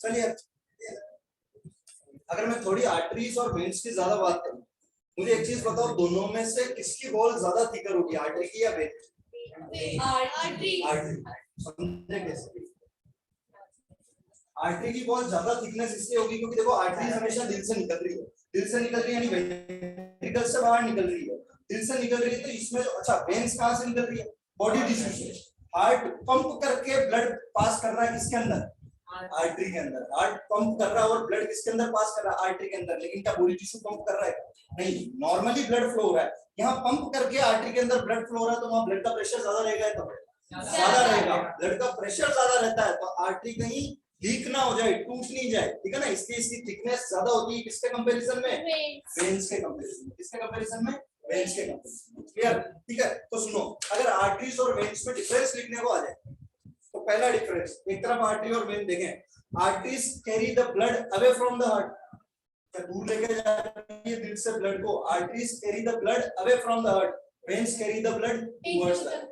चलिए, अगर मैं थोड़ी आर्टरीज और वेन्स की ज्यादा बात करूं, मुझे एक चीज बताओ, दोनों में से किसकी वॉल ज्यादा थिकर होगी, आर्टरी की या वेन? आर्टरी। समझे कैसे? आर्टरी की वॉल ज्यादा थिकनेस इसलिए होगी क्योंकि देखो आर्टरी हमेशा दिल से निकल रही है, दिल से निकल रही है यानी वेंट्रिकल से बाहर निकल रही है, दिल से निकल रही है तो इसमें अच्छा वेन्स कहां से निकल रही है? बॉडी टिश्यू से। हार्ट पंप करके ब्लड पास कर रहा है किसके अंदर? आर्टरी के अंदर। हार्ट पंप कर रहा है और ब्लड किसके अंदर पास कर रहा है? आर्टरी के अंदर। लेकिन क्या बॉडी टिश्यू पंप कर रहा है? नहीं, नॉर्मली ब्लड फ्लो हो रहा है। यहाँ पंप करके आर्टरी के अंदर ब्लड फ्लो हो रहा है तो वहां ब्लड का प्रेशर ज्यादा रहेगा, तो ज्यादा रहेगा। ब्लड का प्रेशर ज्यादा रहता है तो आर्टरी कहीं लीक ना हो जाए, टूट नहीं जाए, ठीक है ना, इसलिए इसकी थिकनेस ज्यादा होती है किसके कंपैरिजन में? वेन्स के कंपैरिजन में। किसके कंपैरिजन में? वेन्स के कंपैरिजन में। क्लियर? ठीक है, तो सुनो, अगर आर्टरीज और वेन्स में डिफरेंस लिखने को आ जाए तो पहला डिफरेंस, एक तरफ आर्टरी और वेन देखें, arteries carry the blood away from the heart, क्या दूर लेके जा रही है दिल से ब्लड को? Arteries carry the blood away from the heart, veins carry the blood towards the heart.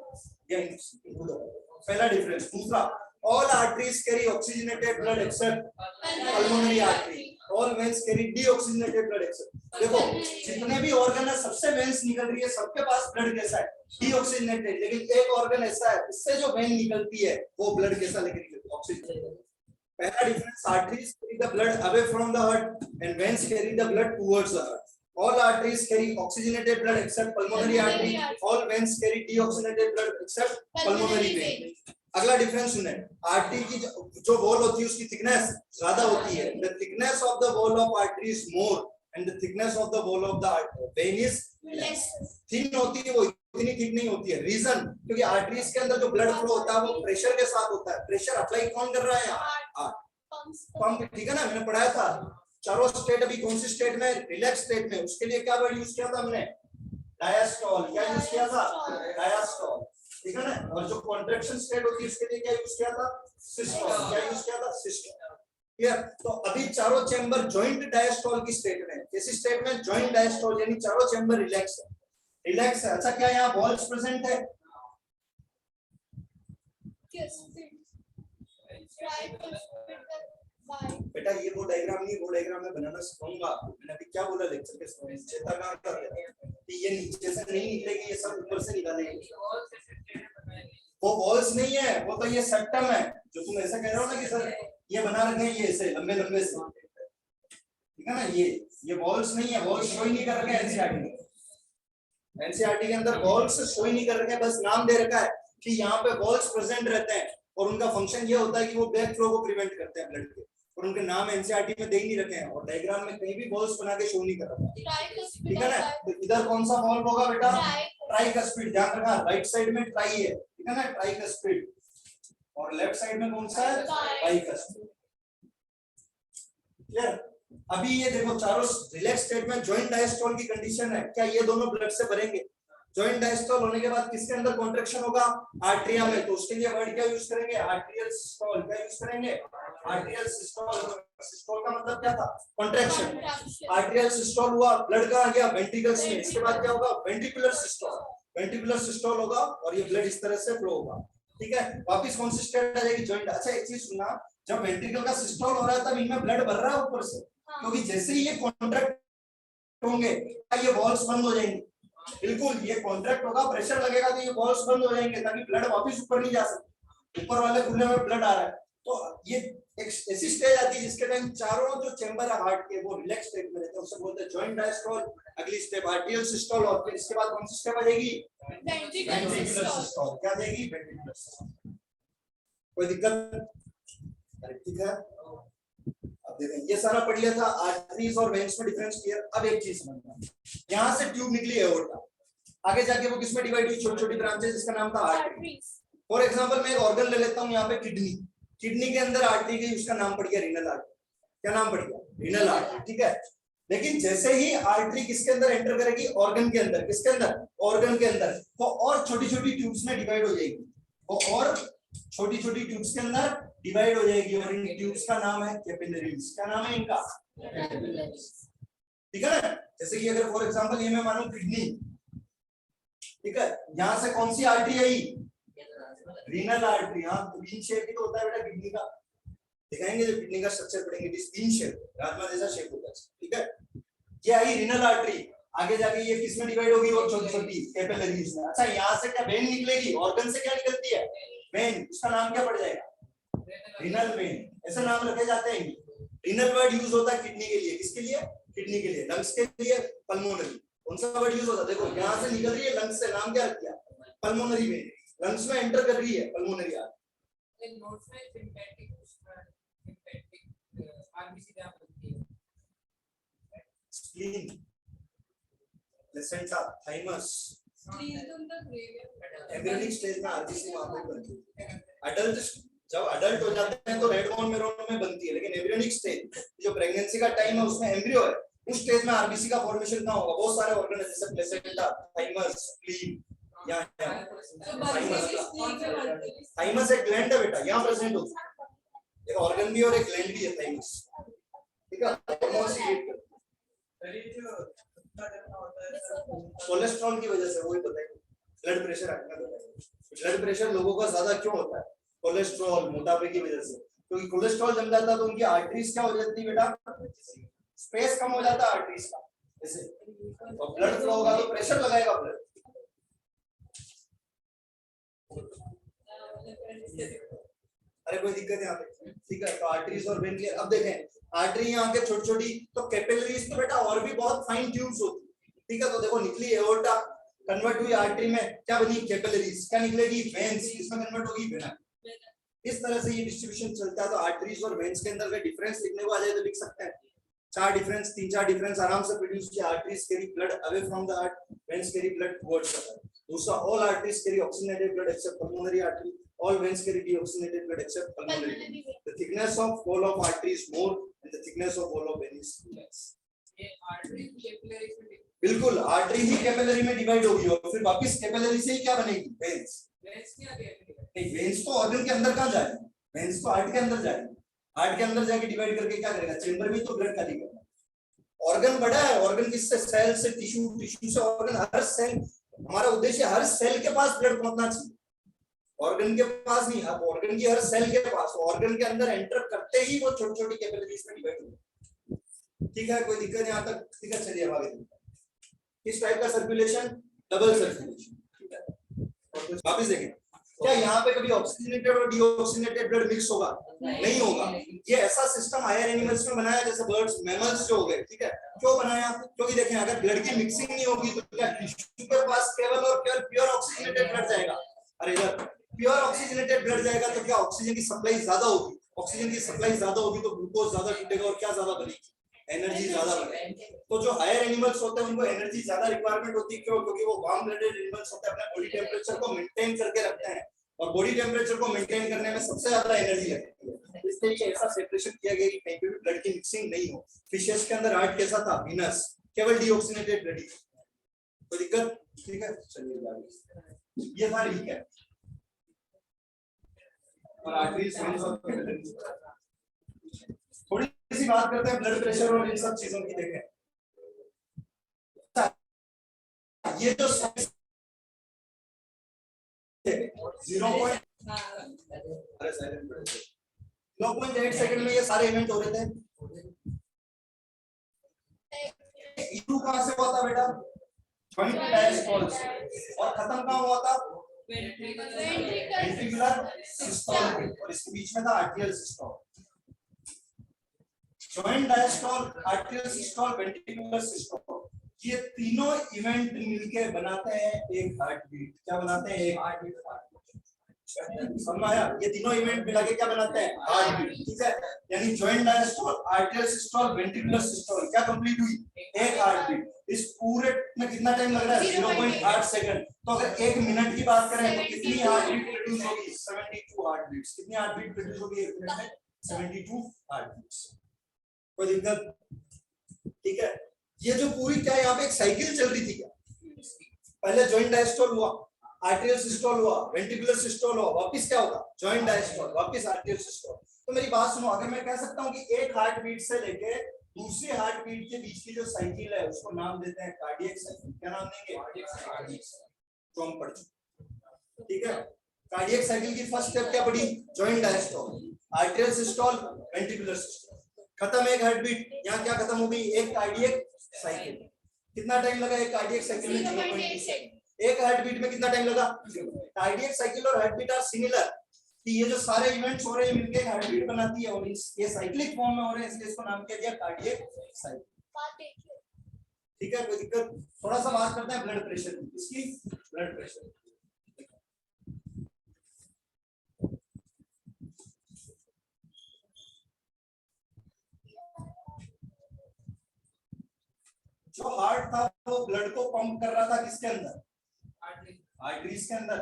पहला डिफरेंस। दूसरा, all arteries carry oxygenated blood except pulmonary artery, all veins carry deoxygenated blood except। देखो जितने भी organ है सबसे veins निकल रही है, सबके पास ब्लड कैसा है? डीऑक्सीजनेटेड। लेकिन एक ऑर्गन ऐसा है इससे जो वेन निकलती है वो ब्लड कैसा लेके निकलती है? ऑक्सीजन। पहला difference, arteries carry the blood away from the heart and veins carry the blood towards the heart. All arteries carry oxygenated blood except pulmonary artery, all veins carry deoxygenated blood except pulmonary vein। अगला difference सुने, artery की जो wall होती है उसकी thickness ज्यादा होती है। The thickness of the wall of artery is more and the thickness of the wall of the when is less. Thin होती है वो, इतनी थिक नहीं होती है। रीजन, क्योंकि आर्टरीज के अंदर जो ब्लड फ्लो होता है वो प्रेशर के साथ होता है। प्रेशर अप्लाई कौन कर रहा है यहाँ? पंप, ठीक है ना, मैंने पढ़ाया था। चारों स्टेट अभी कौन सी स्टेट में? रिलैक्स स्टेट में। उसके लिए क्या वर्ड यूज किया था हमने? डायस्टोल। क्या यूज किया था? डायस्टोल, ठीक है ना। और जो कॉन्ट्रैक्शन स्टेट होती है उसके लिए क्या यूज किया था? सिस्टोल। क्या यूज किया था? सिस्टोल। क्लियर? तो अभी चारों चैम्बर जॉइंट डायस्टोल की स्टेट में। कैसी स्टेट में? जॉइंट डायस्टोल, यानी चारों चैम्बर रिलैक्स है, रिलैक्स है। अच्छा, क्या यहाँ वॉल्स प्रेजेंट है? बेटा ये वो डायग्राम नहीं, वो डायग्राम मैं बनाना सिखाऊंगा। मैंने अभी क्या बोला लेक्चर के समय, चेता कहां कर रहे हैं कि ये नीचे से नहीं निकलेगी, ये सब ऊपर से निकालेंगे। वो वॉल्स नहीं है, वो तो ये सेप्टम है जो तुम ऐसा कह रहे हो ना कि सर ये बना रखे हैं ये ऐसे लंबे लंबे से, ठीक है ना। ये वॉल्स नहीं है, वॉल्स शो ही नहीं कर रखे हैं एनसीईआरटी में। एनसीईआरटी के अंदर वॉल्स शो ही नहीं कर रखे हैं, बस नाम दे रखा है कि यहाँ पे वॉल्स प्रेजेंट रहते हैं और उनका फंक्शन ये होता है कि वो बैक फ्लो को प्रिवेंट करते हैं ब्लड के, और उनके नाम एनसीईआरटी में दे ही नहीं रखे हैं और डायग्राम में कहीं भी बॉल्स बना के शो नहीं कर रहा, ठीक है ना। तो इधर कौन सा बॉल होगा बेटा? ट्राइकस्पिड। ध्यान रखना, राइट साइड में ट्राई है, ठीक है ना, ट्राइकस्पिड, और लेफ्ट साइड में कौन सा है? ट्राइकस्पिड। क्लियर? अभी ये देखो चारों रिलैक्स स्टेट में जॉइंट डायस्टोल की कंडीशन है। क्या ये दोनों ब्लड से भरेंगे? जॉइंट डायस्टोल होने के बाद किसके अंदर कॉन्ट्रैक्शन होगा? आर्ट्रिया में। तो उसके लिए वर्ड क्या यूज करेंगे? Atrial systole. क्या यूज करेंगे? Atrial systole. सिस्टोल का मतलब क्या था? कॉन्ट्रैक्शन। आर्ट्रियल सिस्टोल हुआ, ब्लड कहां गया? वेंट्रिकल्स में। इसके बाद क्या होगा? Ventricular systole. वेंट्रिकुलर सिस्टोल होगा और ये ब्लड इस तरह से फ्लो होगा, ठीक है। वापस कौन सी स्टेट आ जाएगी? जॉइंट। अच्छा एक चीज सुनना, जब वेंट्रिकल का सिस्टोल हो रहा है तब इनमें ब्लड भर रहा है ऊपर से, क्योंकि जैसे ही ये कॉन्ट्रैक्ट होंगे ये वॉल्स बंद हो जाएंगे। बिल्कुल, ये कॉन्ट्रैक्ट होगा, प्रेशर लगेगा तो ये वॉल्स बंद हो जाएंगे ताकि ब्लड वापस ऊपर नहीं जा सके। ऊपर वाले खुले में ब्लड आ रहा है तो ये एक ऐसी स्टेज आती है जिसके टाइम चारों जो चैम्बर है हार्ट के वो रिलैक्स स्टेट में रहते हैं, उसे बोलते हैं जॉइंट डायस्टोल। अगली स्टेप आर्टियल सिस्टोल, और फिर इसके बाद कौन सी स्टेप आ जाएगी? Ventricular systole. क्या देगी? Ventricular systole. कोई दिक्कत? ठीक है, अब देखें ये सारा पढ़ लिया था, आर्टरीज और वेन्स में डिफरेंस क्लियर। अब एक चीज समझना, यहाँ से ट्यूब निकली एओर्टा, आगे जाके वो किसमें डिवाइड हुई? छोटी छोटी ब्रांचेस, जिसका नाम था आर्टरी। फॉर एग्जांपल मैं एक ऑर्गन ले लेता हूँ यहाँ पे किडनी, किडनी के अंदर आर्टरी गई, उसका नाम पड़ गया रीनल आर्टरी। क्या नाम पड़ गया? रीनल आर्टरी, ठीक है। लेकिन जैसे ही आर्टरी किसके अंदर एंटर करेगी? ऑर्गन के अंदर। किसके अंदर? ऑर्गन के अंदर। तो और छोटी छोटी ट्यूब्स में डिवाइड हो जाएगी, वो और छोटी छोटी ट्यूब्स के अंदर डिवाइड हो जाएगी और इन ट्यूब्स का नाम है कैपिलरीज। क्या नाम है इनका? ठीक है ना। जैसे कि अगर फॉर एग्जांपल ये मैं मानूं किडनी, ठीक है, यहां से कौन सी आर्टरी आई? Renal artery. हाँ, वीन शेप ही तो होता है बेटा किडनी का, दिखाएंगे जब किडनी का स्ट्रक्चर पढ़ेंगे, it is bean shape, rajma जैसा शेप होता है, ठीक है। ये आई रीनल आर्टरी, आगे जाके ये किस में डिवाइड होगी, और छोटी छोटी कैपिलरीज में। अच्छा यहाँ से क्या वेन निकलेगी, ऑर्गन से क्या निकलती है, वेन, उसका नाम क्या पड़ जाएगा, रीनल वेन, ऐसा नाम रखे जाते हैं। रीनल वर्ड यूज होता है किडनी के लिए, किसके लिए, किडनी के लिए। लंग्स के लिए पल्मोनरी, कौन सा वर्ड यूज होता है, देखो यहाँ से निकल रही है लंग्स से, नाम क्या रख दिया, पल्मोनरी वेन, लंग्स में एंटर कर रही है पल्मोनरी आर्टरी। नोट्स में सिंपैथिक आरबीसी क्या होती है, spleen, placenta, thymus, embryonic stage में आरबीसी वहां पे बनती है। अडल्ट, जब अडल्ट हो जाते हैं तो रेड बोन मेरोन में बनती है, लेकिन एम्ब्रियोनिक स्टेज जो प्रेगनेंसी का टाइम है उसमें एम्ब्रियो है, उस स्टेज में आरबीसी का फॉर्मेशन कहां होगा, बहुत सारे ऑर्गन है जैसे प्लेसेंटा, थाइमस, स्प्लीन, यहाँ थाइमस एक ग्लैंड है बेटा, यहाँ प्रेजेंट होता है, एक ऑर्गन भी और एक ग्लैंड भी है थाइमस, ठीक है। कोलेस्ट्रॉल की वजह से, वही बताएंगे, ब्लड प्रेशर आपका बताएंगे, ब्लड प्रेशर लोगों का ज्यादा क्यों होता है, कोलेस्ट्रॉल, मोटापे की वजह से, क्योंकि कोलेस्ट्रॉल जम जाता है तो उनकी आर्टरीज क्या हो जाती है बेटा, स्पेस कम हो जाता है आर्टरीज का, जैसे और ब्लड फ्लो होगा तो प्रेशर लगाएगा ब्लड। अरे कोई दिक्कत है यहाँ पे, ठीक है। तो आर्टरीज और वेन, अब देखें आर्टरी यहाँ के छोटी छोटी, तो कैपिलरीज तो बेटा और भी बहुत फाइन ट्यूब्स होती है, ठीक है। तो देखो निकली एओर्टा, कन्वर्ट हुई आर्टरी में, क्या बनी, कैपिलरीज, क्या निकलेगी, वेन्स, इसमें कन्वर्ट होगी वेना। इस तरह से ये डिस्ट्रीब्यूशन चलता है। तो आर्टरीज और वेन्स के अंदर का डिफरेंस लिखने को आ जाए तो लिख सकते हैं, चार डिफरेंस, तीन चार डिफरेंस आराम से प्रोड्यूस किया। Arteries carry blood away from the heart, veins carry blood towards the heart. दूसरा, all arteries carry oxygenated blood except pulmonary artery, all veins carry deoxygenated blood except pulmonary. The thickness of wall of artery is more and the thickness of wall of vein is less. ये artery capillary में, बिल्कुल artery ही capillary में divide होगी और फिर वापस capillary से ही क्या बनेगी, वेन्स। वेन्स क्या है, नहीं वेन्स तो ऑर्गन के अंदर कहां जाएगा, वेन्स तो हार्ट के अंदर जाएगा, हार्ट के अंदर जाके डिवाइड करके क्या करेगा, चेंबर में तो ब्लड खाली करेगा। ऑर्गन बड़ा है, ऑर्गन किससे, सेल से, टिश्यू, टिश्यू से ऑर्गन, हर सेल, हमारा उद्देश्य हर सेल के पास ब्लड पहुंचना चाहिए, ऑर्गन के पास नहीं, अब ऑर्गन की हर सेल के पास, ऑर्गन के अंदर एंटर करते ही वो छोटी छोटी कैपिलरीज में डिवाइड होगी, ठीक है। कोई दिक्कत यहाँ तक, ठीक है। चलिए आगे, किस टाइप का सर्कुलेशन, डबल सर्कुलेशन, ठीक है। और कुछ वापस देखें, क्या यहाँ पे कभी ऑक्सीजनेटेड और डीऑक्सीजनेटेड ब्लड मिक्स होगा, नहीं होगा। ये ऐसा सिस्टम हायर एनिमल्स में बनाया जैसे बर्ड्स, मैमल्स जो हो गए, ठीक है। क्यों बनाया, क्योंकि देखें अगर ब्लड की मिक्सिंग नहीं होगी तो क्या टिश्यू के पास केवल और केवल प्योर ऑक्सीजनेटेड ब्लड जाएगा, अरे इधर प्योर ऑक्सीजनेटेड ब्लड जाएगा तो क्या ऑक्सीजन की सप्लाई ज्यादा होगी, ऑक्सीजन की सप्लाई ज्यादा होगी तो ग्लूकोज ज्यादा टूटेगा और क्या ज्यादा बनेगी, एनर्जी ज्यादा बनेगी। तो जो हायर एनिमल्स होते हैं उनको एनर्जी ज्यादा रिक्वायरमेंट होती है, क्यों, क्योंकि वो वार्म ब्लडेड एनिमल्स होते हैं, अपने बॉडी टेम्परेचर को मेंटेन करके रखते हैं और बॉडी टेम्परेचर को मेंटेन करने में सबसे ज्यादा एनर्जी लगती है। इसलिए ऐसा सेपरेशन किया गया कि कहीं पे भी ब्लड की मिक्सिंग नहीं हो। फिशेस के अंदर हार्ट कैसा था, वीनस, केवल डीऑक्सीजनेटेड ब्लड, कोई दिक्कत, ठीक है। चलिए ये था, ठीक है। और आर्टरीज, वेन्स और कैपिलरीज, थोड़ी सी बात करते हैं ब्लड प्रेशर और इन सब चीजों की। देखें ये जो 0.8 सेकंड में ये सारे इवेंट हो रहे थे। इशू कहां से हुआ था बेटा, जॉइंट डायस्टोल से, और खत्म कहां हुआ था, वेंट्रिकुलर सिस्टोल, और इसके बीच में था आर्टियल systole. Joint diastole, आर्टियल systole, ventricular systole, ये तीनों इवेंट मिलके बनाते हैं एक हार्ट बीट। क्या बनाते हैं, एक हार्ट बीट। समझ आया, ये तीनों इवेंट मिला के क्या बनाते हैं, हार्ट बीट, ठीक है। यानी joint diastole, आर्टियल systole, ventricular systole क्या कंप्लीट हुई, एक हार्ट बीट। इस पूरे में कितना टाइम लग रहा है, 0.8 सेकंड। तो अगर 1 मिनट की बात करें तो कितनी हार्ट बीट प्रोड्यूस होगी, 72 हार्ट बीट्स। कितनी हार्ट बीट प्रोड्यूस होगी 1 मिनट में, 72 हार्ट बीट्स। कोई दिक्कत, ठीक है। ये जो पूरी क्या यहाँ पे एक साइकिल चल रही थी क्या, पहले जॉइंट डायस्टोल हुआ, आर्टियल सिस्टोल हुआ, वेंट्रिकुलर सिस्टोल हुआ, वापस क्या होगा, जॉइंट डायस्टोल, वापस आर्टियल सिस्टोल। तो मेरी बात सुनो, अगर मैं कह सकता हूँ कि एक हार्ट बीट से लेके दूसरे हार्ट बीट के बीच की जो साइकिल है उसको नाम देते हैं कार्डियक साइकिल। क्या नाम देंगे, तो हम पढ़ चुके, ठीक है। कार्डियक साइकिल की फर्स्ट स्टेप क्या पड़ी, joint diastole, arterial systole, ventricular systole, खत्म एक हार्ट बीट। यहाँ क्या खत्म हो गई, एक कार्डियक साइकिल। कितना टाइम लगा एक कार्डियक साइकिल में? 0.8 सेकंड। एक हार्ट बीट में कितना टाइम लगा? कार्डियक साइकिल और हार्ट बीट आर सिमिलर, कि ये जो सारे इवेंट्स हो रहे हैं मिलके हार्ट बीट बनाती है, और ये साइक्लिक फॉर्म में हो रहे हैं, इसलिए इसको नाम क्या दिया, कार्डियक साइकिल। ठीक है, कोई दिक्कत? थोड़ा सा बात करते हैं ब्लड प्रेशर की। इसकी ब्लड प्रेशर, जो हार्ट था वो ब्लड को पंप कर रहा था किसके अंदर? आर्टरीज के अंदर।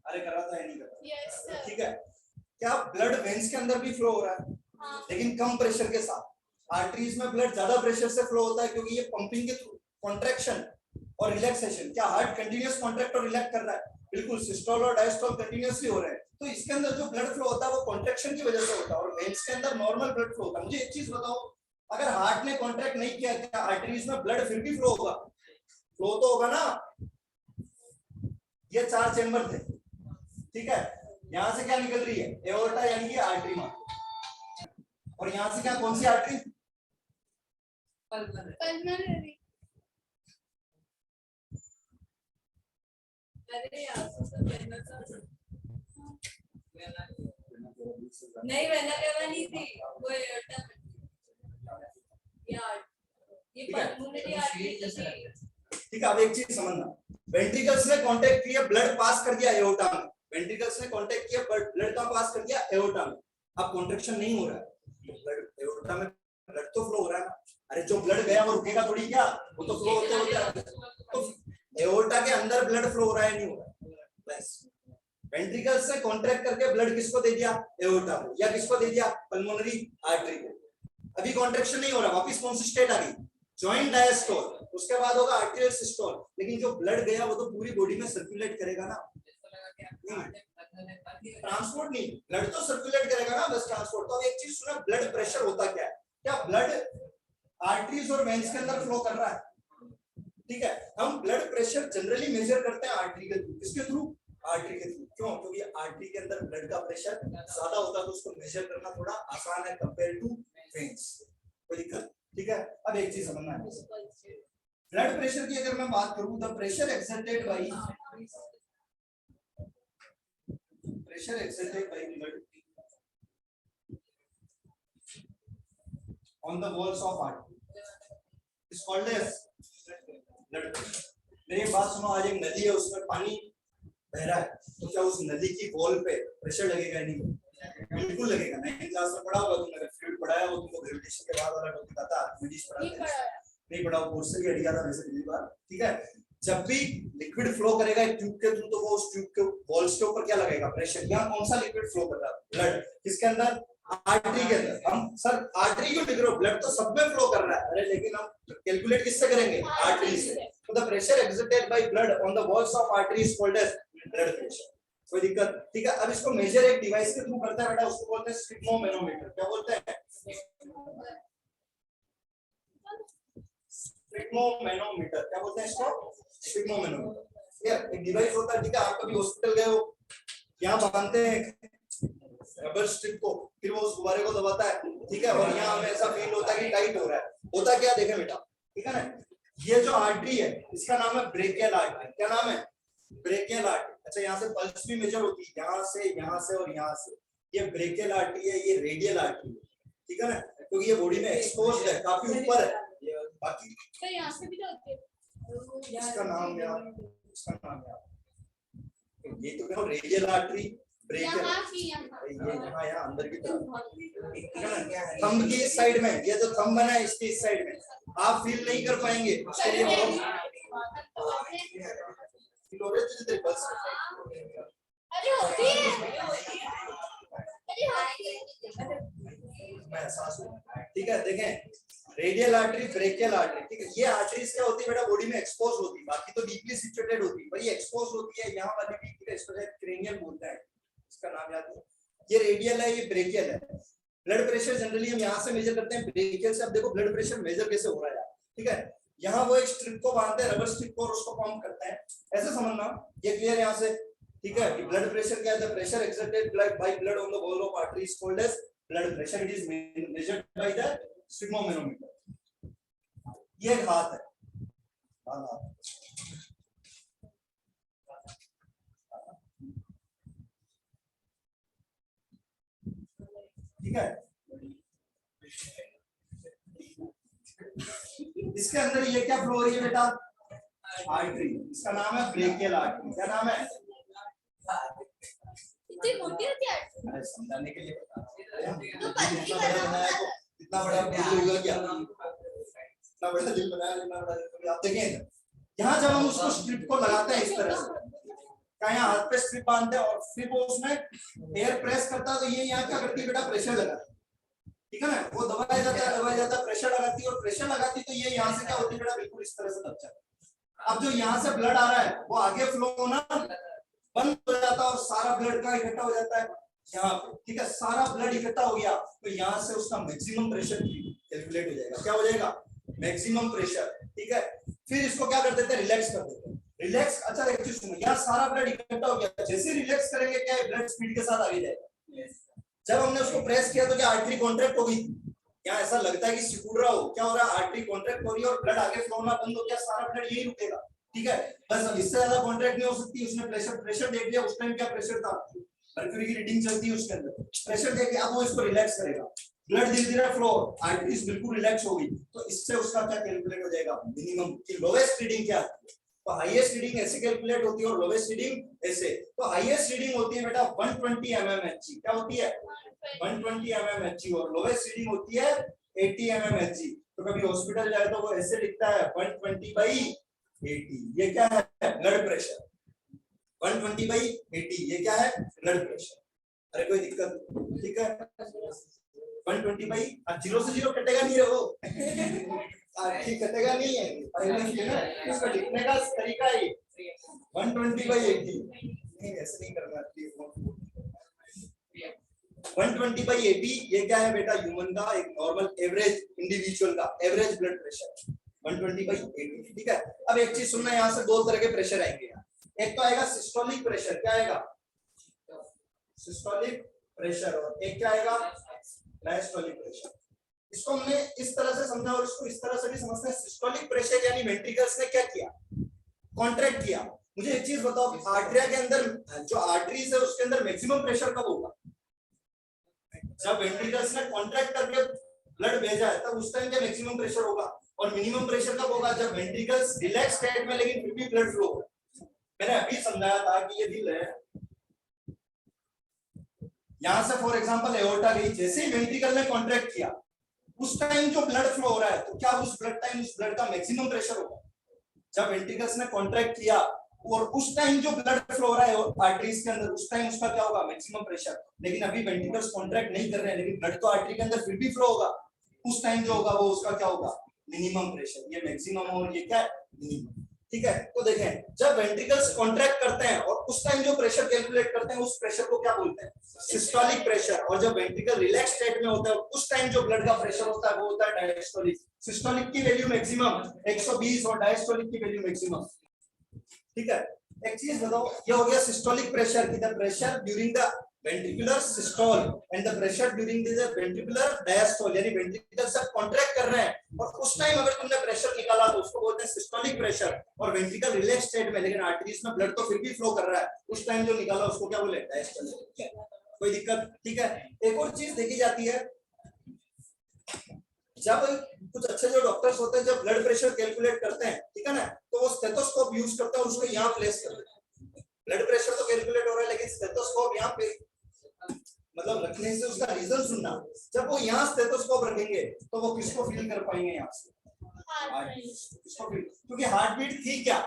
अरे कर रहा था या नहीं कर रहा? Yes, sir. ठीक है, क्या ब्लड वेन्स के अंदर भी फ्लो हो रहा है? हाँ. लेकिन कम प्रेशर के साथ। आर्टरीज में ब्लड ज्यादा प्रेशर से फ्लो होता है, क्योंकि ये पंपिंग के थ्रू कॉन्ट्रैक्शन और रिलैक्सेशन। क्या हार्ट कंटीन्यूअस कॉन्ट्रैक्ट और रिलैक्स कर रहा है? बिल्कुल, सिस्टोल और डायस्टोल कंटीन्यूअसली हो रहे हैं। तो इसके अंदर जो ब्लड फ्लो होता है वो कॉन्ट्रैक्शन की वजह से होता है, और वेन्स के अंदर नॉर्मल ब्लड फ्लो होता है। मुझे एक चीज बताओ, अगर हार्ट ने कॉन्ट्रैक्ट नहीं किया, क्या आर्टरीज में ब्लड फिर भी फ्लो होगा? फ्लो तो होगा ना। ये 4 चेंबर थे, ठीक है। यहां से क्या निकल रही है? एओर्टा, यानी कि आर्टरी मार्ग। और यहां से क्या, कौन सी आर्टरी? Pulmonary. अरे यार नहीं, वेना नहीं थी वो एयरटा यार, ये पल्मोनरी आर्टरी थी। ठीक है, अब एक चीज समझना, वेंट्रिकल्स ने कांटेक्ट किया, ब्लड पास कर दिया एओर्टा में। वेंट्रिकल्स ने कांटेक्ट किया, ब्लड का पास कर दिया एओर्टा में। अब कॉन्ट्रैक्शन नहीं हो रहा है, ब्लड एओर्टा में ब्लड तो फ्लो हो रहा है। अरे जो ब्लड गया वो रुकेगा थोड़ी क्या, वो तो फ्लो होते होते। तो एओर्टा के अंदर ब्लड फ्लो हो रहा है, नहीं हो रहा है? बस वेंट्रिकल्स से कॉन्ट्रैक्ट करके ब्लड किसको दे दिया? एओर्टा को, या किसको दे दिया? पल्मोनरी आर्टरी को। अभी कॉन्ट्रैक्शन नहीं हो रहा, वापस कौन सी स्टेट आ गई? जॉइंट डायस्टोल, उसके बाद होगा आर्टेरियल सिस्टोल। लेकिन जो ब्लड गया वो तो पूरी बॉडी में सर्कुलेट करेगा ना, ट्रांसपोर्ट नहीं, ब्लड तो सर्कुलेट करेगा ना, बस ट्रांसपोर्ट। तो अब एक चीज सुना, ब्लड प्रेशर होता क्या है? क्या ब्लड आर्टरीज और वेन्स के अंदर फ्लो कर रहा है? ठीक है, हम ब्लड प्रेशर जनरली मेजर करते हैं आर्टरी के थ्रू। किसके थ्रू? आर्टरी के थ्रू। क्यों? क्योंकि आर्टरी के अंदर ब्लड का प्रेशर ज्यादा होता है, तो उसको मेजर करना थोड़ा आसान है कंपेयर टू वेन्स। कोई दिक्कत? ठीक है, अब एक चीज समझना है, ब्लड प्रेशर की अगर मैं बात करूं, the pressure exerted bye blood on the walls of artery is called as blood pressure. मेरी बात सुनो, आज एक नदी है, उसमें पानी बह रहा है, तो क्या उस नदी की वॉल पे प्रेशर लगेगा? नहीं, बिल्कुल लगेगा। 9th क्लास में पढ़ा होगा तुमने, फ्लूइड पढ़ाया वो तुमको, ग्रेविटेशन के बाद वाला टॉपिक आता है, आर्किमिडीज पढ़ा नहीं पढ़ा, कोर्स से भी हट गया था वैसे पहली बार। ठीक है, जब भी लिक्विड फ्लो करेगा एक ट्यूब के थ्रू, तो वो उस ट्यूब के वॉल्स के ऊपर क्या लगेगा? प्रेशर। यहाँ कौन सा लिक्विड फ्लो कर रहा है? ब्लड। किसके अंदर? आर्टरी के अंदर। हम सर आर्टरी क्यों लिख रहे हो? ब्लड तो सब में फ्लो कर रहा है। अरे लेकिन हम कैलकुलेट किससे करेंगे? आर्टरी से। तो the pressure exerted by blood on the walls of artery is called as blood pressure. कोई दिक्कत? ठीक है, अब इसको मेजर एक डिवाइस के थ्रू करता है बेटा, उसको बोलते हैं स्फिग्मोमेनोमीटर। क्या बोलते हैं? स्फिग्मोमेनोमीटर। क्या बोलते हैं इसको? स्फिग्मोमेनोमीटर। ये एक डिवाइस होता है, ठीक है। आप कभी हॉस्पिटल गए हो, यहाँ बांधते हैं रबर स्ट्रिप को, फिर वो उस गुब्बारे को दबाता है, ठीक है, और यहाँ हमें ऐसा फील होता है कि टाइट हो रहा है। होता क्या देखे बेटा, ठीक है ना? ये जो आर्टरी है इसका नाम है ब्रेकियल आर्टरी। क्या नाम है? Brachial artery. अच्छा, यहाँ से पल्स भी मेजर होती है, यहाँ से और यहाँ से। ये ब्रेकियल आर्टरी है, ये रेडियल आर्टरी है, ठीक है ना, क्योंकि ये बॉडी में एक्सपोज्ड है, काफी ऊपर है। बाकी तो यहाँ से भी जाते हैं। इसका नाम यार, इसका नाम यार, ये तो क्या रेडियल आर्टरी, ब्रेकियल, ये यहाँ अंदर की तरफ, थंब की इस साइड में, ये जो थंब बना है इसके इस साइड में, आप फील नहीं कर पाएंगे, उसके लिए फील हो रहे थे तेरे पल्स। अरे होती है, मैं एहसास हुआ, ठीक है। देखें, रेडियल आर्टरी, ब्रेकियल आर्टरी, ठीक है। ये आर्टरीज क्या होती है बेटा? बॉडी में एक्सपोज होती है, बाकी तो डीपली सिचुएटेड होती है, पर ये एक्सपोज होती है। यहाँ वाली भी, ठीक है, इसको क्रेनियल बोलते हैं, इसका नाम याद है। ये रेडियल है, ये ब्रेकियल है। ब्लड प्रेशर जनरली हम यहाँ से मेजर करते हैं, ब्रेकियल से। अब देखो ब्लड प्रेशर मेजर कैसे हो रहा है, ठीक है। यहाँ वो एक स्ट्रिप को बांधते हैं, रबर स्ट्रिप को, और उसको पंप करते हैं, ऐसे समझना। ये क्लियर यहाँ से, ठीक है। ब्लड प्रेशर क्या है? The pressure exerted by blood on the wall of artery is called as blood pressure, it is measured by the sphygmomanometer. ये एक हाथ है, ठीक है। इसके अंदर ये क्या फ्लो हो रही है बेटा? आर्टरी, इसका नाम है ब्रेकियल आर्टरी। क्या नाम है? इतनी मोटी होती है अरे समझाने के लिए बता तो पतली बनाया इतना बड़ा दिल होगा क्या? इतना बड़ा दिल बनाया, इतना बड़ा दिल। आप देखें यहाँ जब हम उसको स्ट्रिप को लगाते हैं इस तरह से, क्या यहाँ हाथ पे स्ट्रिप बांधते हैं और फिर वो उसमें एयर प्रेस करता है, तो ये यहाँ क्या करती है बेटा? प्रेशर लगाती है, ठीक है ना। वो दबाया जाता है, प्रेशर लगाती है, और प्रेशर लगाती है तो ये यहाँ से क्या होती है बेटा? बिल्कुल इस तरह से दब जाता है। अब जो यहाँ से ब्लड आ रहा है वो आगे फ्लो होना बंद हो जाता है और सारा ब्लड का इकट्ठा हो जाता है यहाँ पे, ठीक है। सारा ब्लड इकट्ठा हो गया तो यहाँ से उसका मैक्सिमम प्रेशर कैलकुलेट हो जाएगा। क्या हो जाएगा? मैक्सिमम प्रेशर, ठीक है। फिर इसको क्या कर देते हैं? रिलैक्स कर देते हैं। रिलैक्स, अच्छा एक चीज सुनो, यहाँ सारा ब्लड इकट्ठा हो गया, जैसे रिलैक्स करेंगे क्या ब्लड स्पीड के साथ आगे जाएगा। जब हमने उसको प्रेस किया तो क्या आर्टरी कॉन्ट्रैक्ट हो गई? क्या ऐसा लगता है कि सिकुड़ रहा हो? क्या हो रहा है? आर्टरी कॉन्ट्रैक्ट हो रही है और ब्लड आगे फ्लो होना बंद हो गया, सारा ब्लड यही रुकेगा, ठीक है। बस अब इससे ज्यादा कॉन्ट्रैक्ट नहीं हो सकती। उसने प्रेशर देख लिया, उस टाइम क्या प्रेशर था, मर्क्यूरी की रीडिंग चलती है उसके अंदर, प्रेशर देख के अब वो इसको रिलैक्स करेगा, ब्लड धीरे धीरे फ्लो, आर्टरीज बिल्कुल रिलैक्स हो गई, तो इससे उसका क्या कैलकुलेट हो जाएगा? मिनिमम की लोवेस्ट रीडिंग क्या है। तो हाईएस्ट रीडिंग ऐसे कैलकुलेट होती है और लोवेस्ट रीडिंग ऐसे। तो हाईएस्ट रीडिंग होती है बेटा 120 mmHg। क्या होती है? 120 mmHg। और लोवेस्ट रीडिंग होती है 80 mmHg। तो कभी हॉस्पिटल जाए तो वो ऐसे लिखता है 120/80। ये क्या है? Blood pressure. 120/80 ये क्या है? Blood pressure. अरे कोई दिक्कत? ठीक है। 120 0 से 0 कटेगा नहीं रे वो ठीक कटेगा नहीं है, इसको लिखने का तरीका है 120/80। नहीं ऐसे नहीं करना, 120/80 ये क्या है बेटा? ह्यूमन का एक नॉर्मल एवरेज इंडिविजुअल का एवरेज ब्लड प्रेशर 120/80, ठीक है। अब एक चीज सुनना, यहाँ से दो तरह के प्रेशर आएंगे। एक तो आएगा सिस्टोलिक प्रेशर। क्या आएगा? Systolic pressure. और एक क्या आएगा? Diastolic pressure. इसको हमने इस तरह से समझा और इसको इस तरह से भी समझते हैं। सिस्टोलिक प्रेशर यानी वेंट्रिकल्स ने क्या किया? कॉन्ट्रैक्ट किया। मुझे एक चीज बताओ, आर्टरिया के अंदर जो आर्टरीज है उसके अंदर मैक्सिमम प्रेशर कब होगा? जब वेंट्रिकल्स ने कॉन्ट्रैक्ट करके ब्लड भेजा है तब उस टाइम क्या मैक्सिमम प्रेशर होगा। और मिनिमम प्रेशर कब होगा? जब वेंट्रिकल्स रिलैक्स स्टेट में लेकिन फिर भी ब्लड फ्लो होगा। मैंने अभी समझाया था कि ये दिल है, यहां से फॉर एग्जांपल एओर्टा गई, जैसे ही वेंट्रिकल ने कॉन्ट्रैक्ट किया उस टाइम जो ब्लड फ्लो हो रहा है, तो क्या उस ब्लड का मैक्सिमम प्रेशर होगा? जब वेंट्रिकल्स ने कॉन्ट्रैक्ट किया और उस टाइम जो ब्लड फ्लो हो रहा है आर्टरीज के अंदर, उस टाइम उसका क्या होगा? Maximum pressure. लेकिन अभी वेंट्रिकल्स कॉन्ट्रैक्ट नहीं कर रहे हैं लेकिन ब्लड तो आर्टरी के अंदर फिर भी फ्लो होगा, उस टाइम जो होगा वो उसका क्या होगा? Minimum pressure. ये मैक्सिमम और ये क्या है? मिनिमम, ठीक है। तो देखें, जब वेंट्रिकल्स कॉन्ट्रैक्ट करते हैं और उस टाइम जो प्रेशर कैलकुलेट करते हैं उस प्रेशर को क्या बोलते हैं? Systolic pressure. और जब वेंट्रिकल रिलैक्स स्टेट में होता है उस टाइम जो ब्लड का प्रेशर होता है वो होता है डायस्टोलिक। सिस्टोलिक की वैल्यू मैक्सिमम 120 और डायस्टोलिक की वैल्यू मैक्सिमम, ठीक है। एक चीज बताओ, ये हो गया सिस्टोलिक प्रेशर की, the pressure during the ventricular systole and the pressure during the ventricular diastole, यानी वेंट्रिकल सब कॉन्ट्रैक्ट कर रहे हैं और उस टाइम अगर तुमने प्रेशर निकाला तो उसको बोलते हैं सिस्टोलिक प्रेशर। और वेंट्रिकल रिलैक्स स्टेट में लेकिन आर्टरीज में ब्लड तो फिर भी फ्लो कर रहा है, उस टाइम जो निकाला उसको क्या बोले? डायस्टोलिक। कोई दिक्कत? ठीक है। एक और चीज देखी जाती है, जब कुछ अच्छे जो डॉक्टर्स होते हैं जब ब्लड प्रेशर कैलकुलेट करते हैं, ठीक है ना, तो वो स्टेथोस्कोप यूज करते हैं और उसको यहाँ प्लेस करते हैं। ब्लड प्रेशर तो कैलकुलेट हो रहा है लेकिन स्टेथोस्कोप यहाँ पे मतलब रखने से उसका रीजन सुनना, जब वो यहाँ स्टेथोस्कोप रखेंगे तो वो किसको फील कर पाएंगे? यहाँ से किसको फील? क्योंकि हार्ट बीट थी क्या?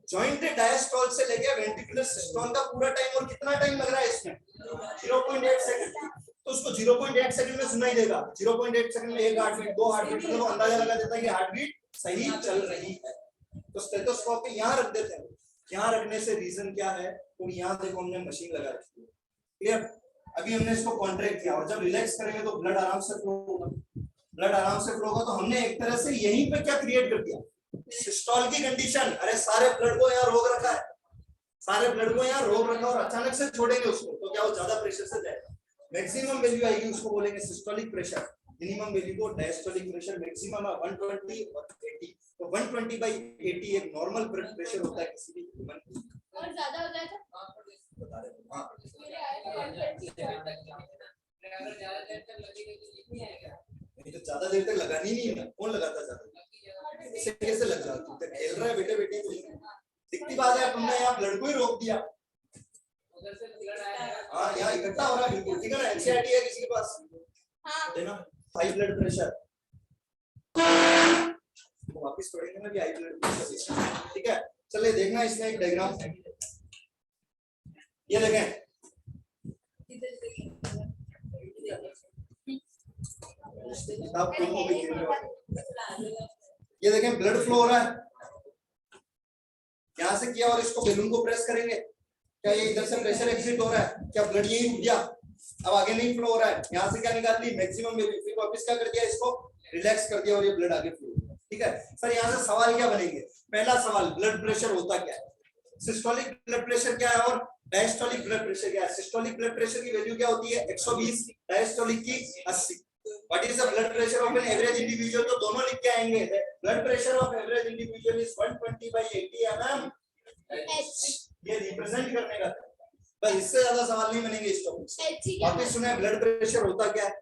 जॉइंट डायस्टोल से लेके वेंट्रिकुलर सिस्टोल का पूरा टाइम, और कितना टाइम लग रहा है इसमें? 0.8 सेकंड। तो उसको 0.8 सेकंड में सुनाई देगा। 0.8 सेकंड में एक हार्ट बीट, दो हार्ट बीट, तो वो अंदाजा लगा देता है कि हार्ट बीट सही चल रही है। तो स्टेथोस्कोप को यहाँ रख देते हैं। यहाँ रखने से रीजन क्या है? तो यहाँ देखो हमने मशीन लगा रखी है, क्लियर। अभी हमने इसको कॉन्ट्रैक्ट किया और जब रिलैक्स करेंगे तो ब्लड आराम से फ्लो होगा। ब्लड आराम से फ्लो होगा तो हमने एक तरह से यहीं पे क्या क्रिएट कर दिया? सिस्टोल की कंडीशन। अरे सारे ब्लड को यहाँ रोक रखा है, सारे ब्लड को यहाँ रोक रखा और अचानक से छोड़ेंगे उसको तो क्या वो ज्यादा प्रेशर से जाएगा? मैक्सिमम वैल्यू आएगी उसको बोलेंगे सिस्टोलिक प्रेशर, मिनिमम वैल्यू को डायस्टोलिक प्रेशर। मैक्सिमम 120 और 80, तो 120/80 एक नॉर्मल ब्लड प्रेशर होता है किसी भी ह्यूमन की। और ज्यादा हो जाए तो बता रहे हो। हाँ मेरे आए तो 120 अगर ज्यादा देर तक लगेगा तो नहीं आएगा। नहीं तो ज्यादा देर तक लगानी नहीं है, कौन लगाता ज्यादा, ऐसे कैसे लग जाता है, खेल रहा है बेटे बेटी। दिखती बात है तुमने यहाँ ब्लड को ही रोक दिया। उधर से ब्लड आएगा। हाँ यहाँ इकट्ठा हो रहा है बिल्कुल, ठीक है ना। एनसीईआरटी है किसी के पास, हाँ है ना, हाई ब्लड प्रेशर। तो वापस पढ़ेंगे ना भी हाई ब्लड प्रेशर, ठीक है। चलिए देखना इसमें एक डायग्राम, ये देखें किताब खोलो भी खेल रहे हो। ये देखें ब्लड फ्लो हो रहा है, यहाँ से किया और इसको बैलून को प्रेस करेंगे, क्या ये इधर से प्रेशर एग्जिट हो रहा है, क्या ब्लड यही रुक गया, अब आगे नहीं फ्लो हो रहा है। यहाँ से क्या निकाल ली मैक्सिमम वैल्यू, फिर वापस क्या कर दिया, इसको रिलैक्स कर दिया और ये ब्लड आगे फ्लो हो गया, ठीक है। सर यहाँ से सवाल क्या बनेंगे, पहला सवाल ब्लड प्रेशर होता क्या है, सिस्टोलिक ब्लड प्रेशर क्या है और डायस्टोलिक ब्लड प्रेशर क्या है। सिस्टोलिक ब्लड प्रेशर की वैल्यू क्या होती है 120, डायस्टोलिक की 80। What is the blood pressure of an average individual, तो दोनों लिख के आएंगे। Blood pressure of average individual is 120/80 mm H ये रिप्रेजेंट करने का, बस इससे ज्यादा सवाल नहीं बनेंगे इस टॉपिक से। एच क्या वापस सुने ब्लड प्रेशर होता क्या है,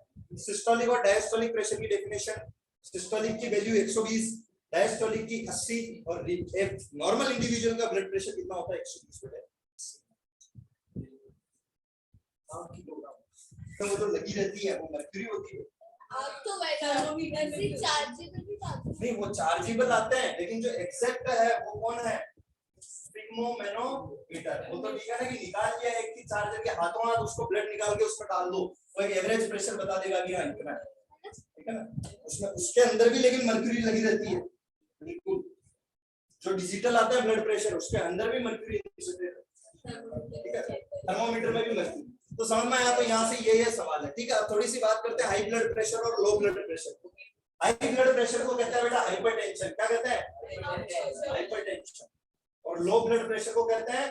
सिस्टोलिक और डायस्टोलिक प्रेशर की डेफिनेशन। सिस्टोलिक की वैल्यू 120, डायस्टोलिक की 80 और एक नॉर्मल इंडिविजुअल का ब्लड प्रेशर कितना होता है 120/80। तो वो तो लगी रहती है, वो मर्क्यूरी होती है। आप तो वैसे चार्जेबल भी आते हैं। नहीं वो चार्जेबल आते हैं, लेकिन जो एग्जैक्ट है वो कौन है, स्पिग्मोमेनोमीटर। वो तो ठीक है ना कि निकाल लिया एक की चार्जर के हाथों हाथ उसको ब्लड निकाल के उसमें डाल दो, वो एक एवरेज प्रेशर बता देगा कि हाँ इतना है, ठीक है ना। उसमें उसके अंदर भी लेकिन मर्क्यूरी लगी रहती है, बिल्कुल। जो डिजिटल आता है ब्लड प्रेशर उसके अंदर भी मर्क्यूरी, ठीक है, थर्मोमीटर में भी मर्क्यूरी। तो समझ में आया, तो यहाँ से ये सवाल है, ठीक है। अब थोड़ी सी बात करते हैं हाई ब्लड प्रेशर और low blood pressure. High blood pressure को कहते हैं बेटा हाइपरटेंशन, क्या कहते हैं हाइपरटेंशन। और लो ब्लड प्रेशर को कहते हैं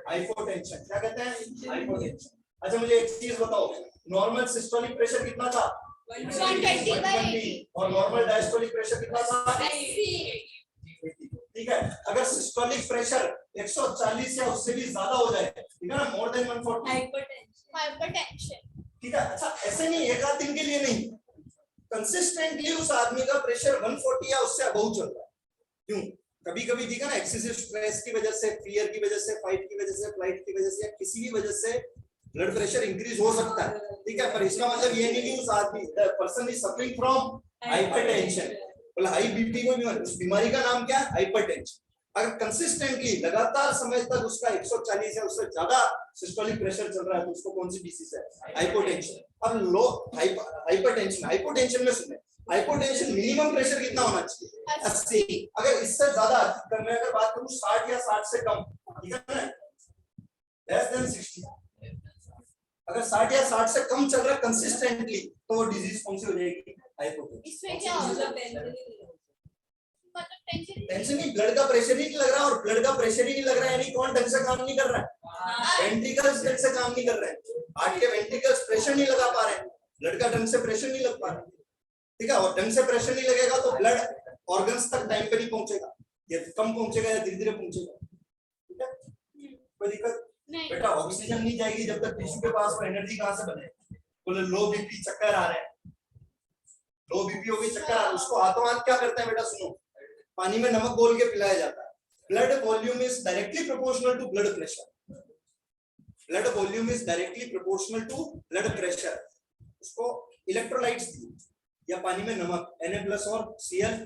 हाइपोटेंशन, क्या कहते हैं हाइपोटेंशन। अच्छा मुझे एक चीज बताओ, नॉर्मल सिस्टोलिक प्रेशर कितना था 120/80 और नॉर्मल डायस्टोलिक प्रेशर कितना था 80। ठीक है। अगर सिस्टोलिक प्रेशर 140 या उससे भी ज्यादा हो जाए, ठीक है ना, मोर देन 140, हाइपरटेंशन। ठीक है। अच्छा ऐसे नहीं एक आध दिन के लिए नहीं, कंसिस्टेंटली उस आदमी का प्रेशर 140 या उससे अबव चल रहा है। क्यों, कभी कभी ठीक है ना, एक्सेसिव स्ट्रेस की वजह से, फियर की वजह से, फाइट की वजह से, फ्लाइट की वजह से, या किसी भी वजह से ब्लड प्रेशर इंक्रीज हो सकता है, ठीक है। पर इसका मतलब ये नहीं कि उस आदमी person is suffering from hypertension. बोला हाई बीपी को भी, उस बीमारी का नाम क्या है हाइपरटेंशन। अगर कंसिस्टेंटली लगातार समय तक उसका 140 या उससे ज्यादा सिस्टोलिक प्रेशर चल रहा है तो उसको कौन सी डिसीज है हाइपोटेंशन। अब लो हाइपरटेंशन, हाइपोटेंशन में सुने हाइपोटेंशन मिनिमम प्रेशर कितना होना चाहिए 80। अगर इससे ज्यादा, मैं अगर बात करूं 60 या 60 से कम, ठीक है ना, लेस देन 60, अगर 60 या 60 से कम चल रहा है कंसिस्टेंटली तो वो डिजीज कौन सी हो जाएगी हाइपोटेंशन। इसमें क्या होगा मतलब टेंशन नहीं, ब्लड का प्रेशर ही नहीं लग रहा, और ब्लड का प्रेशर ही नहीं लग रहा है यानी कौन ढंग से काम नहीं कर रहा है, वेंट्रिकल्स ढंग से काम नहीं कर रहे हैं, हार्ट के वेंट्रिकल्स प्रेशर नहीं लगा पा रहे हैं, ब्लड का ढंग से प्रेशर नहीं लग पा रहा, ठीक है। और ढंग से प्रेशर नहीं लगेगा तो ब्लड ऑर्गन्स तक टाइम पे नहीं पहुंचेगा, ये कम पहुंचेगा या धीरे धीरे पहुंचेगा, ठीक है। कोई दिक्कत नहीं। बेटा, ऑक्सीजन नहीं जाएगी जब तक टिश्यू के पास एनर्जी कहां से बने। बोले लो बीपी चक्कर आ रहे हैं, लो बीपी हो गई चक्कर आ रहा है, उसको हाथों हाथ क्या करते हैं बेटा सुनो, पानी में नमक घोल के पिलाया जाता है। Blood volume is directly proportional to blood pressure, blood volume is directly proportional to blood pressure. उसको इलेक्ट्रोलाइट्स या पानी में नमक Na+ और Cl-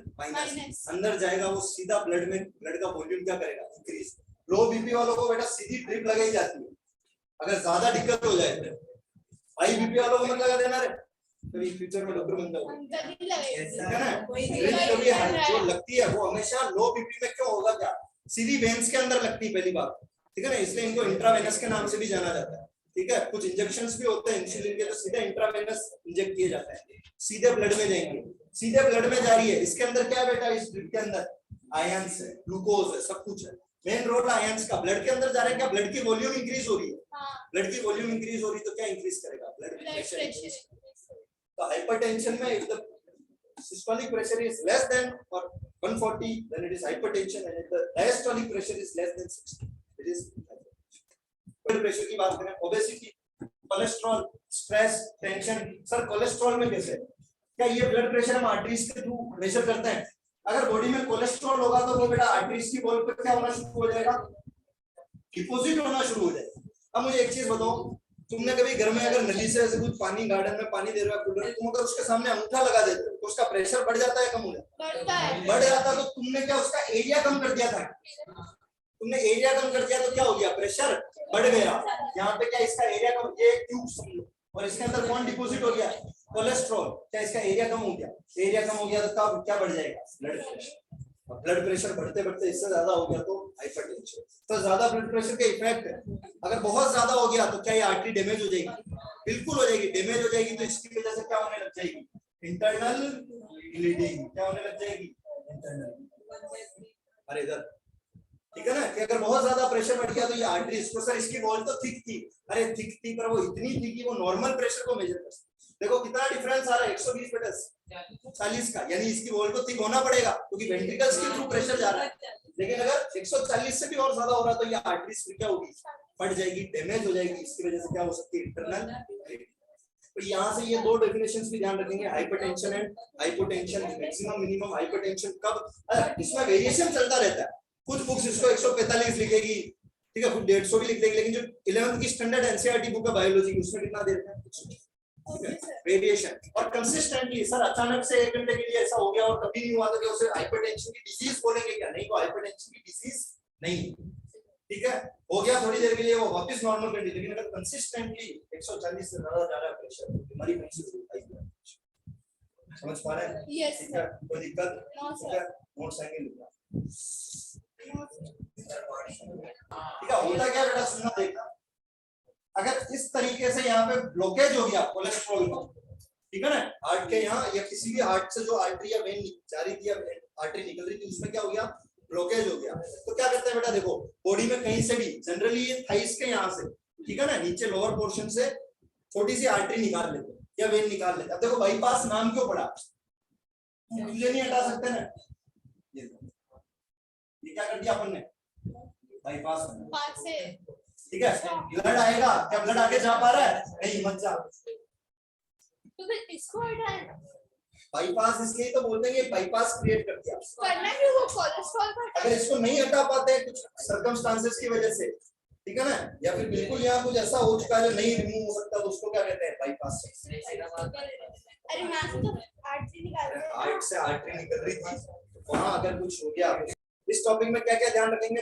अंदर जाएगा, वो सीधा ब्लड में, ब्लड का वॉल्यूम क्या करेगा इंक्रीज। लो बीपी वालों को बेटा सीधी ड्रिप लगाई जाती है, अगर ज्यादा दिक्कत हो जाए तो। हाई बीपी वालों को मत लगा देना रे, कभी फ्यूचर में डॉक्टर बनता है ना। कभी जो लगती है वो हमेशा लो बीपी में क्यों होगा, क्या सीधी वेन्स के अंदर लगती है पहली बात, ठीक है ना, इसलिए इनको इंट्रावेनस के नाम से भी जाना जाता है, ठीक है। कुछ इंजेक्शंस भी होते हैं इंसुलिन के, तो सीधे इंट्रावेनस इंजेक्ट किए जाते हैं, सीधे ब्लड में जाएंगे, सीधे ब्लड में जा रही है। इसके अंदर क्या है बेटा, इस ड्रिप के अंदर आयंस है, ग्लूकोज है, सब कुछ है, मेन रोल आयंस का ब्लड के अंदर जा रहा है, क्या ब्लड की वॉल्यूम इंक्रीज हो रही है, हाँ ब्लड की वॉल्यूम इंक्रीज हो रही है तो क्या इंक्रीज करेगा, ब्लड ब्लड प्रेशर। प्रेशर तो हाइपरटेंशन में if the systolic pressure is less than or 140 then it is hypertension, and if the diastolic pressure is less than 60 it is hypertension। Blood pressure की बात करें, obesity, cholesterol, stress, tension. Sir cholesterol में कैसे है? क्या ये blood pressure हम arteries के थ्रू मेजर करते हैं? अगर बॉडी में कोलेस्ट्रॉल होगा तो वो बेटा आर्टरीज की वॉल पर क्या होना शुरू हो जाएगा, डिपॉजिट होना शुरू हो जाएगा। अब मुझे एक चीज बताओ, तुमने कभी घर में अगर नली से ऐसे कुछ पानी, गार्डन में पानी दे रहे हो कूलर, तुम अगर उसके सामने अंगूठा लगा देते हो तो उसका प्रेशर बढ़ जाता है कम हो जाता बढ़ता है है? बढ़ जाता, तो तुमने क्या उसका एरिया कम कर दिया था? तुमने एरिया कम कर दिया तो क्या हो गया, प्रेशर बढ़ गया। यहाँ पे क्या इसका एरिया कम, ये ट्यूब समझो, और इसके अंदर कौन डिपॉजिट हो गया, कोलेस्ट्रॉल, क्या इसका एरिया कम हो गया? एरिया कम हो गया तो कब क्या बढ़ जाएगा, ब्लड प्रेशर। ब्लड प्रेशर बढ़ते बढ़ते इससे ज्यादा हो गया तो हाइपरटेंशन। तो ज्यादा ब्लड प्रेशर के इफेक्ट है, अगर बहुत ज्यादा हो गया तो क्या ये आर्टरी डैमेज हो जाएगी? बिल्कुल हो जाएगी, डैमेज हो जाएगी। तो इसकी वजह से क्या होने लग जाएगी, इंटरनल ब्लीडिंग। क्या होने लग जाएगी, इंटरनल। अरे इधर ठीक है ना, कि अगर बहुत ज्यादा प्रेशर बढ़ गया तो ये आर्टरी, इसको सर इसकी वॉल तो थिक थी, अरे थिक थी पर वो इतनी थी कि वो नॉर्मल प्रेशर को मेजर कर सकती। देखो कितना डिफरेंस आ रहा है, 120 बटा 40 का, यानी इसकी वॉल को थिक होना पड़ेगा क्योंकि वेंट्रिकल्स के थ्रू प्रेशर जा रहा है। लेकिन अगर 140 से भी और ज्यादा हो रहा है तो ये आर्टरीज फिर क्या होगी, फट जाएगी, डैमेज हो जाएगी। इसकी वजह से क्या हो सकती है, इंटरनल। तो यहाँ से ये दो डेफिनेशंस भी ध्यान रखेंगे, hypertension and hypotension. Maximum minimum hypertension कब, इसमें वेरिएशन चलता रहता है। कुछ बुक्स इसको 145 लिखेगी, ठीक है, कुछ 150 भी लिख देगी, लेकिन जो 11th की स्टैंडर्ड एनसीईआरटी बुक है बायोलॉजी की, उसमें कितना दे रखा है, वेरिएशन। और कंसिस्टेंटली सर अचानक से 1 घंटे के लिए ऐसा हो गया और कभी नहीं हुआ तो क्या उसे हाइपरटेंशन की डिजीज बोलेंगे क्या? नहीं, वो हाइपरटेंशन की डिजीज नहीं, ठीक है। हो गया थोड़ी देर के लिए वो वापस नॉर्मल कर दी, लेकिन अगर कंसिस्टेंटली 140 से ज्यादा जा रहा है प्रेशर, बीमारी महसूस होती है। समझ पा रहे हैं? यस ठीक है, कोई दिक्कत? नो ठीक है, नोट्स आएंगे लिखना। ठीक है, होता क्या बेटा, सुनना देखना। अगर इस तरीके से यहाँ पे ब्लॉकेज हो गया कोलेस्ट्रॉल का, ठीक है ना, हार्ट के यहाँ या किसी भी हार्ट से जो आर्टरी या वेन जा रही थी या आर्टरी निकल रही थी, उसमें क्या हो गया, ब्लॉकेज हो गया। तो क्या करते हैं बेटा, देखो बॉडी में कहीं से भी, जनरली ये थाइस के यहाँ से, ठीक है ना, नीचे लोअर पोर्शन से छोटी सी आर्टरी निकाल लेते हैं या वेन निकाल लेते हैं। अब देखो बाईपास नाम क्यों पड़ा, तुझे नहीं हटा सकते ना, ये क्या कर दिया अपन ने, बाईपास पास से ठीक है। ब्लड आएगा, क्या ब्लड आगे जा पा रहा है, नहीं, मत जा। तो फिर इसको हटाना, बाईपास इसलिए तो बोलते हैं, बाईपास क्रिएट कर दिया। करना क्यों, वो कोलेस्ट्रॉल का अगर इसको नहीं हटा पाते हैं कुछ सर्कमस्टांसेस की वजह से, ठीक है ना, या फिर बिल्कुल यहाँ कुछ ऐसा हो चुका है जो नहीं रिमूव हो सकता, तो उसको क्या कहते हैं, बाईपास। अरे यहाँ से तो आर्टरी निकाल रहे हैं, हार्ट से आर्टरी निकल रही थी, वहां अगर कुछ हो गया। इस टॉपिक में क्या क्या ध्यान रखेंगे,